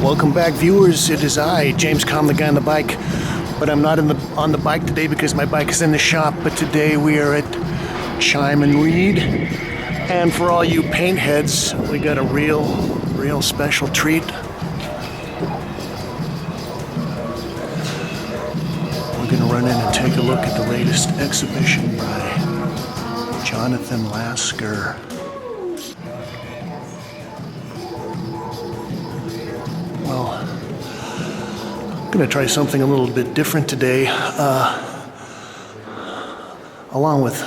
Welcome back, viewers. It is I, James Kalm, the guy on the bike. But I'm not on the bike today because my bike is in the shop. But today we are at Cheim and Reed. And for all you paint heads, we got a real special treat. We're going to run in and take a look at the latest exhibition by Jonathan Lasker. Well, I'm going to try something a little bit different today. Along with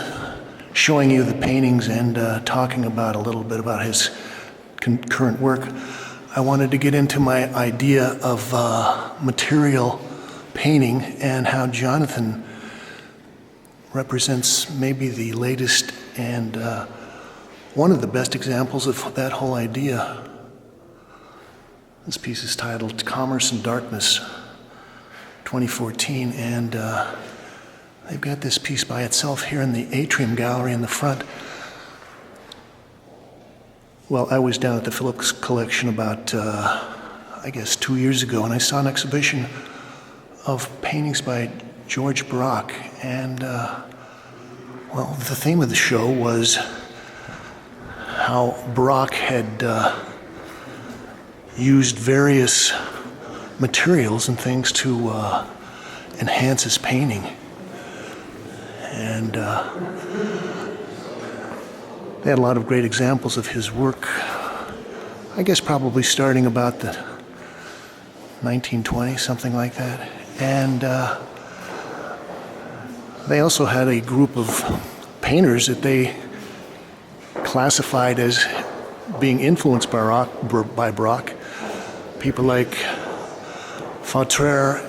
showing you the paintings and talking about a little bit about his current work, I wanted to get into my idea of material painting and how Jonathan represents maybe the latest and one of the best examples of that whole idea. This piece is titled Commerce and Darkness, 2014, and they've got this piece by itself here in the atrium gallery in the front. Well, I was down at the Phillips Collection about, 2 years ago, and I saw an exhibition of paintings by George Braque, and, the theme of the show was how Braque had used various materials and things to enhance his painting. And they had a lot of great examples of his work, I guess probably starting about the 1920s, something like that. And they also had a group of painters that they classified as being influenced by Braque. People like Fautrère,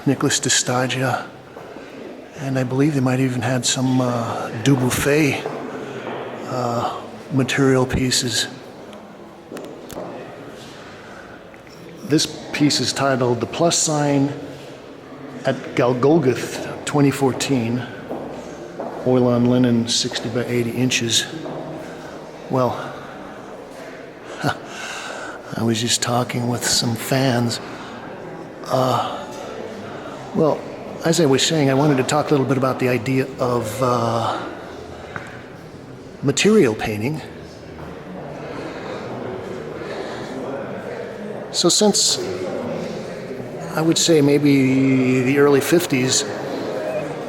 Nicolas de Stagia, and I believe they might even had some Dubuffet material pieces. This piece is titled The Plus Sign at Galgolgoth 2014, oil on linen, 60 by 80 inches. Well, I was just talking with some fans. As I was saying, I wanted to talk a little bit about the idea of material painting. So since, I would say maybe the early 50s,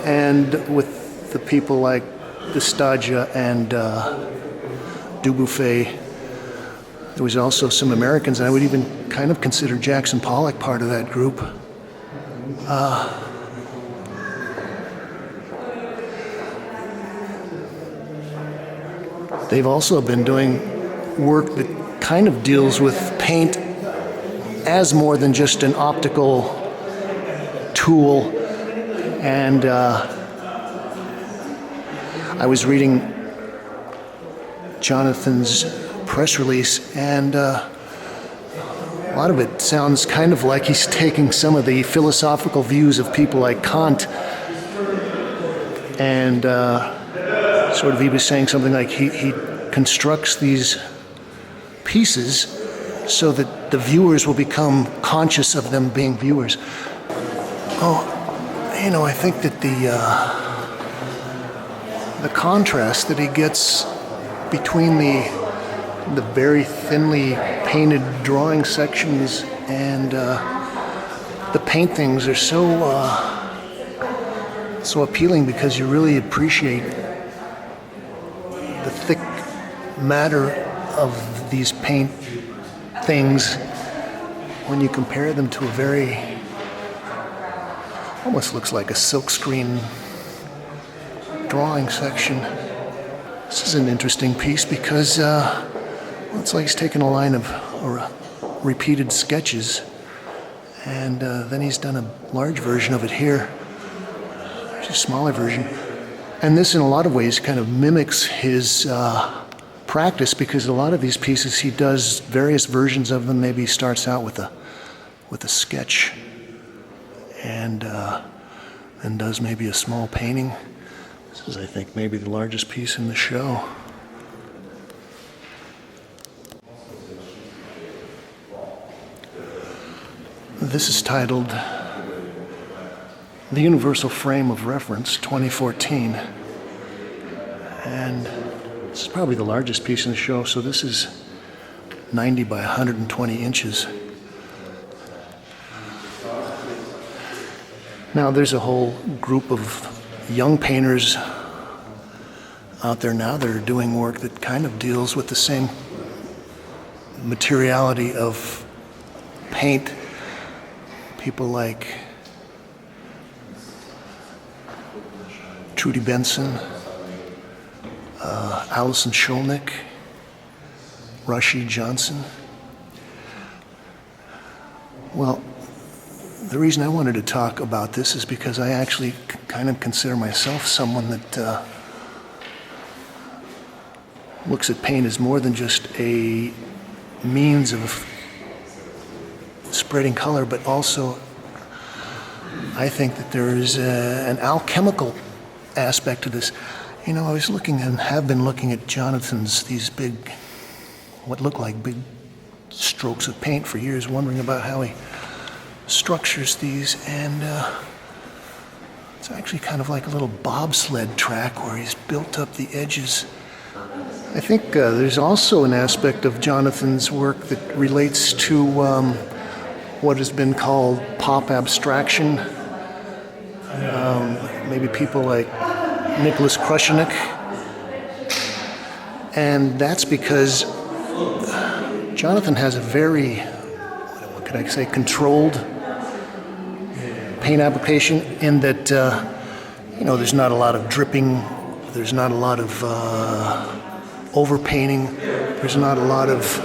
and with the people like de Stagia and Dubuffet, there was also some Americans, and I would even kind of consider Jackson Pollock part of that group. They've also been doing work that kind of deals with paint as more than just an optical tool. And I was reading Jonathan's press release, and a lot of it sounds kind of like he's taking some of the philosophical views of people like Kant, and sort of he was saying something like he constructs these pieces so that the viewers will become conscious of them being viewers. I think that the contrast that he gets between the very thinly painted drawing sections and the paintings are so appealing, because you really appreciate the thick matter of these paint things when you compare them to a very, almost looks like a silkscreen drawing section. This is an interesting piece because it's like he's taken a line of repeated sketches And then he's done a large version of it here. There's a smaller version. And this, in a lot of ways, kind of mimics his practice, because a lot of these pieces he does various versions of them. Maybe he starts out with a sketch and then does maybe a small painting. This is, I think, maybe the largest piece in the show. This is titled The Universal Frame of Reference, 2014. And this is probably the largest piece in the show, so this is 90 by 120 inches. Now, there's a whole group of young painters out there now that are doing work that kind of deals with the same materiality of paint. People like Trudy Benson, Alison Sholnick, Rashi Johnson. Well, the reason I wanted to talk about this is because I actually kind of consider myself someone that looks at paint as more than just a means of spreading color, but also I think that there is an alchemical aspect to this. You know, I was looking and have been looking at Jonathan's, these big, what look like big strokes of paint for years, wondering about how he structures these, and it's actually kind of like a little bobsled track where he's built up the edges. I think there's also an aspect of Jonathan's work that relates to what has been called pop abstraction. Maybe people like Nicholas Krushenik. And that's because Jonathan has a very, what could I say, controlled paint application, in that, you know, there's not a lot of dripping, there's not a lot of overpainting, there's not a lot of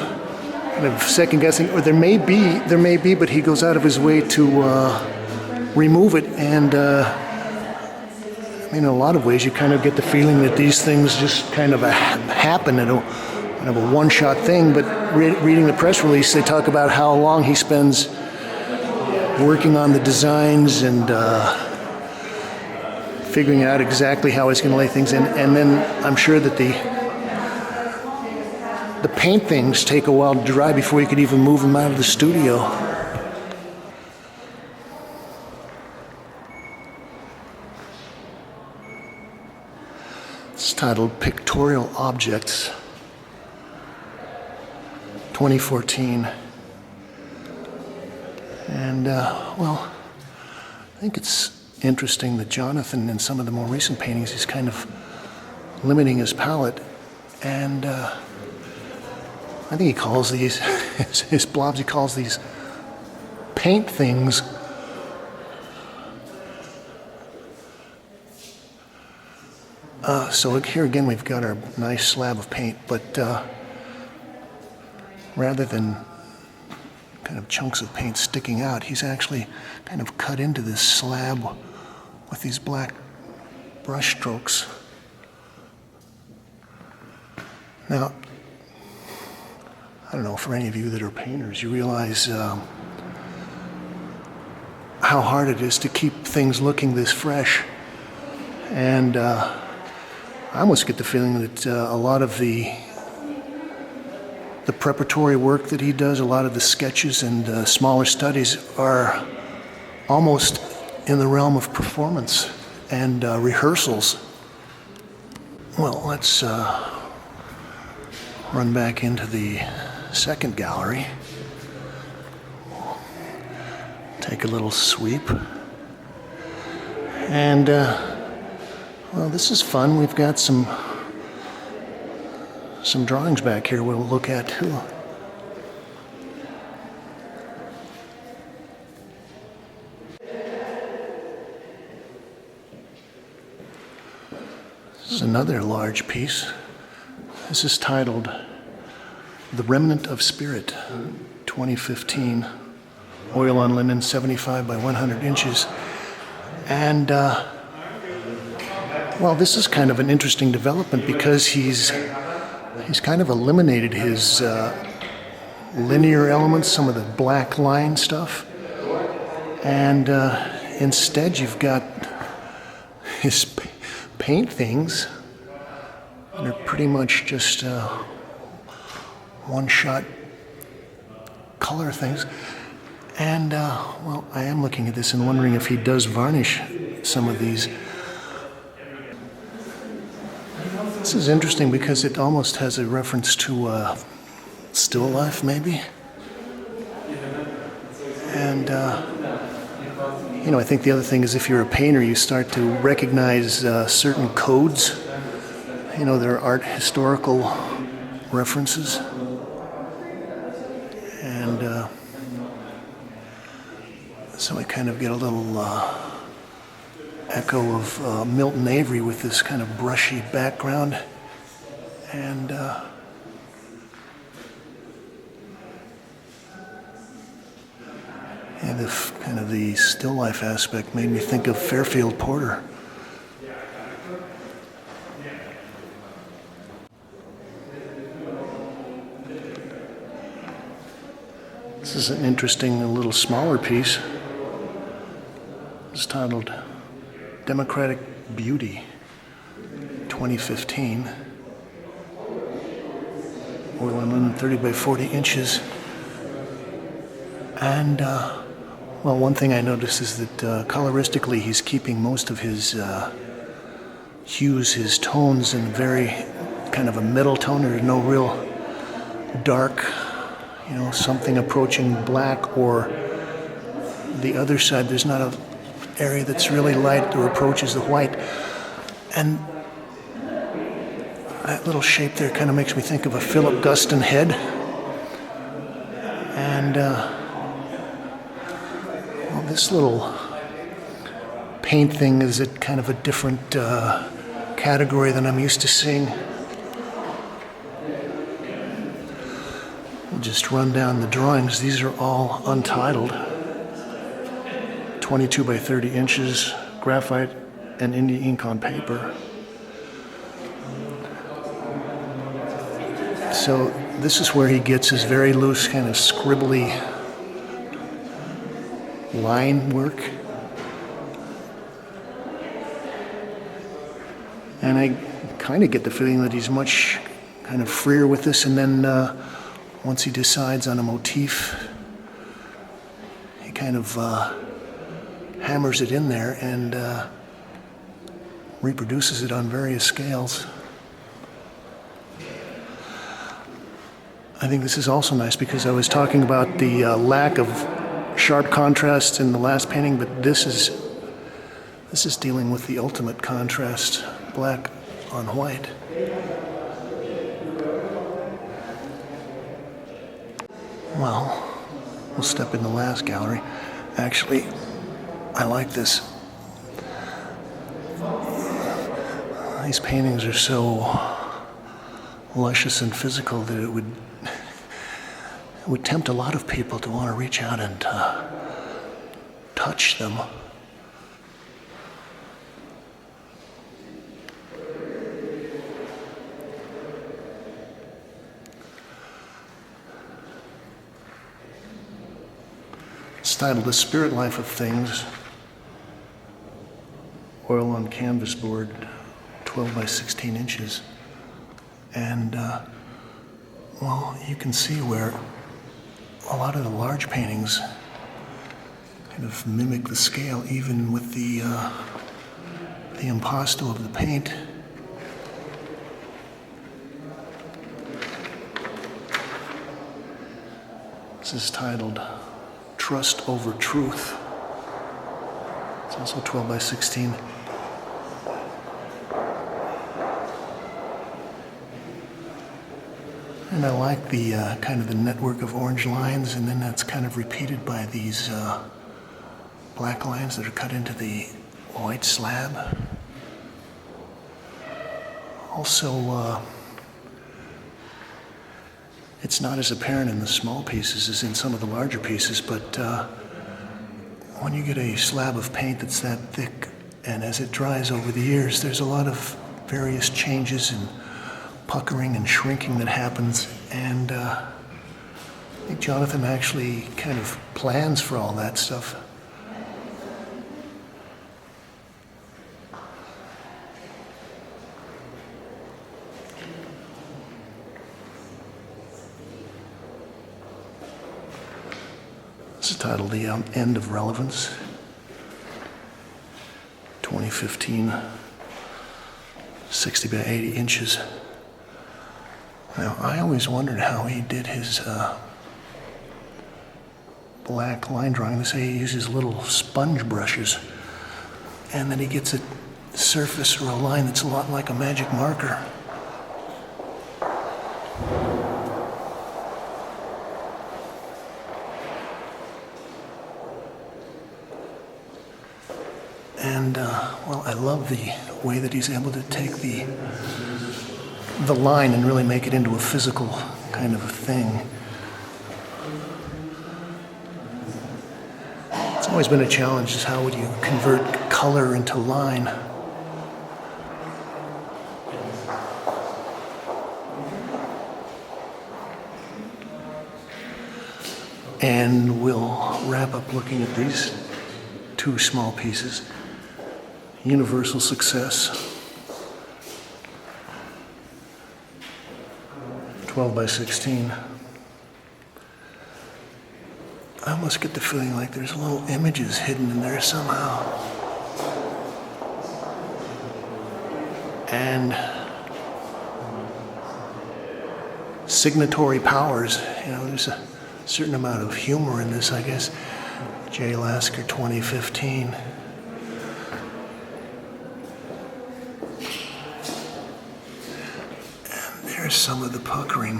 kind of second guessing, or there may be, but he goes out of his way to remove it. And in a lot of ways, you kind of get the feeling that these things just kind of happen in kind of a one-shot thing. But reading the press release, they talk about how long he spends working on the designs and figuring out exactly how he's going to lay things in. And then I'm sure that the paint things take a while to dry before you could even move them out of the studio. It's titled Pictorial Objects, 2014. And, well, I think it's interesting that Jonathan, in some of the more recent paintings, he's kind of limiting his palette. And I think he calls these, his blobs, he calls these paint things. So here again, we've got our nice slab of paint, but rather than kind of chunks of paint sticking out, he's actually kind of cut into this slab with these black brush strokes. Now, I don't know, for any of you that are painters, you realize how hard it is to keep things looking this fresh. And I almost get the feeling that a lot of the preparatory work that he does, a lot of the sketches and smaller studies are almost in the realm of performance and rehearsals. Well, let's run back into the second gallery. Take a little sweep. And, well, this is fun. We've got some drawings back here we'll look at too. This is another large piece. This is titled The Remnant of Spirit, 2015. oil on linen, 75 by 100 inches. And, well, this is kind of an interesting development because he's kind of eliminated his linear elements, some of the black line stuff. And instead you've got his paintings that are pretty much just one-shot color things. And, well, I am looking at this and wondering if he does varnish some of these. This is interesting because it almost has a reference to still life, maybe. And, you know, I think the other thing is if you're a painter, you start to recognize certain codes. You know, there are art historical references. And so I kind of get a little echo of Milton Avery with this kind of brushy background. And and the kind of the still life aspect made me think of Fairfield Porter. This is an interesting, a little smaller piece. It's titled Democratic Beauty, 2015. Oil on linen, 30 by 40 inches. And, well, one thing I noticed is that coloristically he's keeping most of his hues, his tones in very kind of a middle tone. There's no real dark, you know, something approaching black, or the other side, there's not an area that's really light or approaches the white. And that little shape there kind of makes me think of a Philip Guston head. And well, this little paint thing is a kind of a different category than I'm used to seeing. We'll just run down the drawings. These are all untitled. 22 by 30 inches, graphite and India ink on paper. So this is where he gets his very loose kind of scribbly line work. And I kind of get the feeling that he's much kind of freer with this, and then once he decides on a motif, he kind of hammers it in there and reproduces it on various scales. I think this is also nice because I was talking about the lack of sharp contrast in the last painting, but this is dealing with the ultimate contrast, black on white. Well, we'll step in the last gallery. Actually, I like this. These paintings are so luscious and physical that it would tempt a lot of people to want to reach out and touch them. It's titled The Spirit Life of Things. Oil on canvas board, 12 by 16 inches. And, well, you can see where a lot of the large paintings kind of mimic the scale, even with the impasto of the paint. This is titled Trust Over Truth. It's also 12 by 16. And I like the kind of the network of orange lines, and then that's kind of repeated by these black lines that are cut into the white slab. Also, it's not as apparent in the small pieces as in some of the larger pieces, but when you get a slab of paint that's that thick, and as it dries over the years, there's a lot of various changes and puckering and shrinking that happens, and I think Jonathan actually kind of plans for all that stuff. This is titled The End of Relevance, 2015, 60 by 80 inches. Now, I always wondered how he did his black line drawing. They say he uses little sponge brushes, and then he gets a surface or a line that's a lot like a magic marker. And, well, I love the way that he's able to take the line and really make it into a physical kind of a thing. It's always been a challenge, is how would you convert color into line? And we'll wrap up looking at these two small pieces. Universal Success, 12 by 16. I almost get the feeling like there's little images hidden in there somehow. And signatory powers, you know, there's a certain amount of humor in this, I guess. J. Lasker, 2015. There's some of the puckering.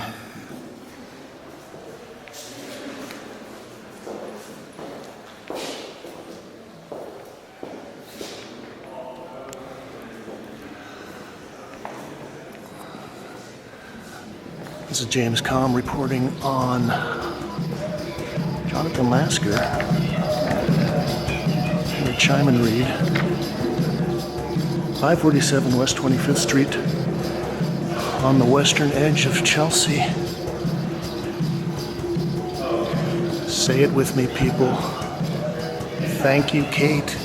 This is James Kalm reporting on Jonathan Lasker in the Cheim and Reed, 547 West 25th Street, on the western edge of Chelsea. Say it with me, people. Thank you, Kate.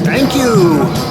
Thank you.